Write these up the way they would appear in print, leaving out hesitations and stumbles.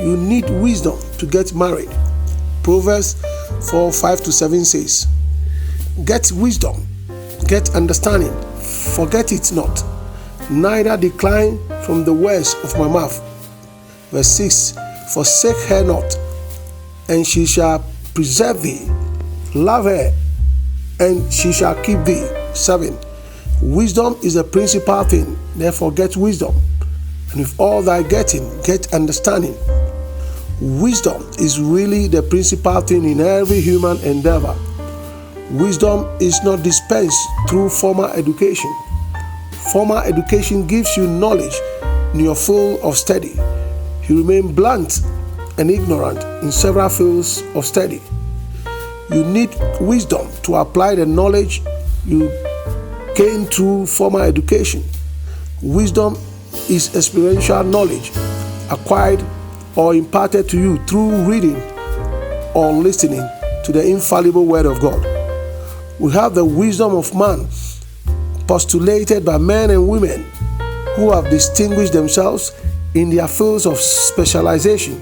You need wisdom to get married. Proverbs 4:5-7 says, "Get wisdom, get understanding, forget it not, neither decline from the words of my mouth." Verse 6, "Forsake her not, and she shall preserve thee. Love her, and she shall keep thee." 7, "Wisdom is the principal thing, therefore get wisdom. And with all thy getting, get understanding." Wisdom is really the principal thing in every human endeavor. Wisdom is not dispensed through formal education. Formal education gives you knowledge in your field of study. You remain blunt and ignorant in several fields of study. You need wisdom to apply the knowledge you gain through formal education. Wisdom is experiential knowledge acquired or imparted to you through reading or listening to the infallible Word of God. We have the wisdom of man postulated by men and women who have distinguished themselves in their fields of specialization.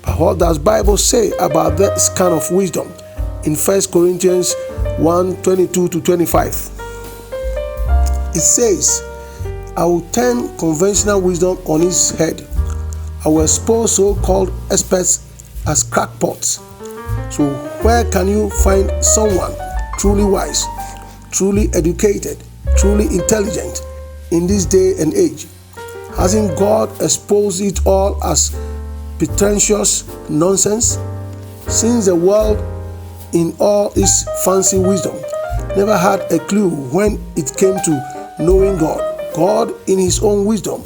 But what does the Bible say about this kind of wisdom in 1 Corinthians 1:22-25? It says, "I will turn conventional wisdom on its head. I will expose so-called experts as crackpots." So where can you find someone truly wise, truly educated, truly intelligent in this day and age? Hasn't God exposed it all as pretentious nonsense? Since the world, in all its fancy wisdom, never had a clue when it came to knowing God, God in his own wisdom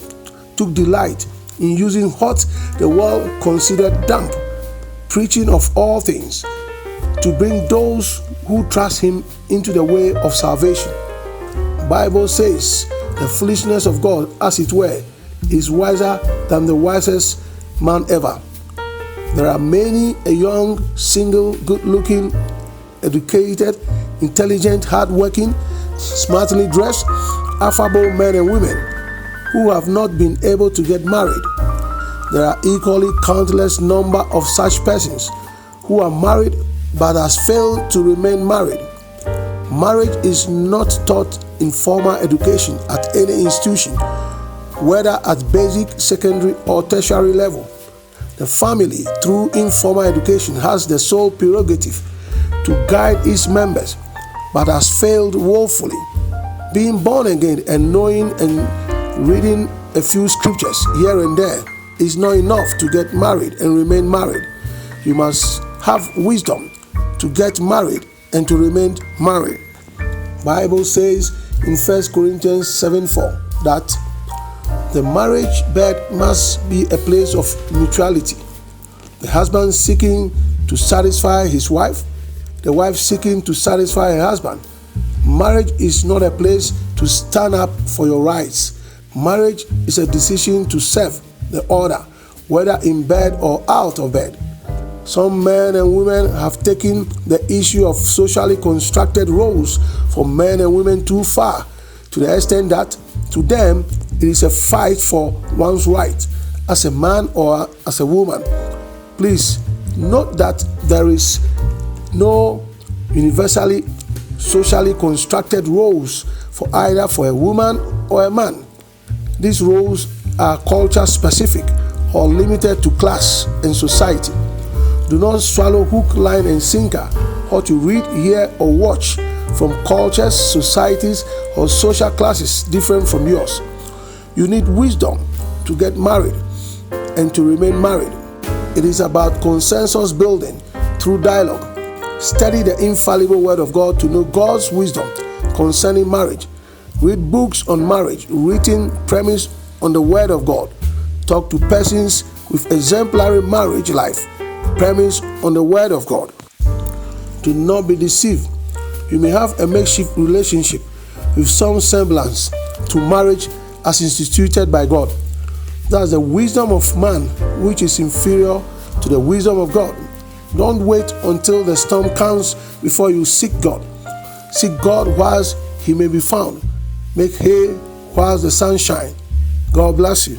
took delight in using what the world considered damp preaching of all things to bring those who trust him into the way of salvation. The Bible says the foolishness of God, as it were, is wiser than the wisest man ever. There are many a young, single, good-looking, educated, intelligent, hard-working, smartly dressed, affable men and women who have not been able to get married. There are equally countless number of such persons who are married but has failed to remain married. Marriage is not taught in formal education at any institution, whether at basic, secondary, or tertiary level. The family, through informal education, has the sole prerogative to guide its members, but has failed woefully. Being born again and knowing and reading a few scriptures here and there is not enough to get married and remain married. You must have wisdom to get married and to remain married. Bible says in 1 Corinthians 7:4 that the marriage bed must be a place of mutuality. The husband seeking to satisfy his wife, the wife seeking to satisfy her husband. Marriage is not a place to stand up for your rights. Marriage is a decision to serve the order, whether in bed or out of bed. Some men and women have taken the issue of socially constructed roles for men and women too far, to the extent that to them it is a fight for one's right as a man or as a woman. Please note that there is no universally socially constructed roles for either for a woman or a man. These roles are culture specific or limited to class and society. Do not swallow hook, line, and sinker what you read, hear, or watch from cultures, societies, or social classes different from yours. You need wisdom to get married and to remain married. It is about consensus building through dialogue. Study the infallible Word of God to know God's wisdom concerning marriage. Read books on marriage written premised on the Word of God. Talk to persons with exemplary marriage life premised on the Word of God. Do not be deceived. You may have a makeshift relationship with some semblance to marriage as instituted by God. That's the wisdom of man which is inferior to the wisdom of God. Don't wait until the storm comes before you seek God. Seek God whilst he may be found. Make hay whilst the sun shines. God bless you.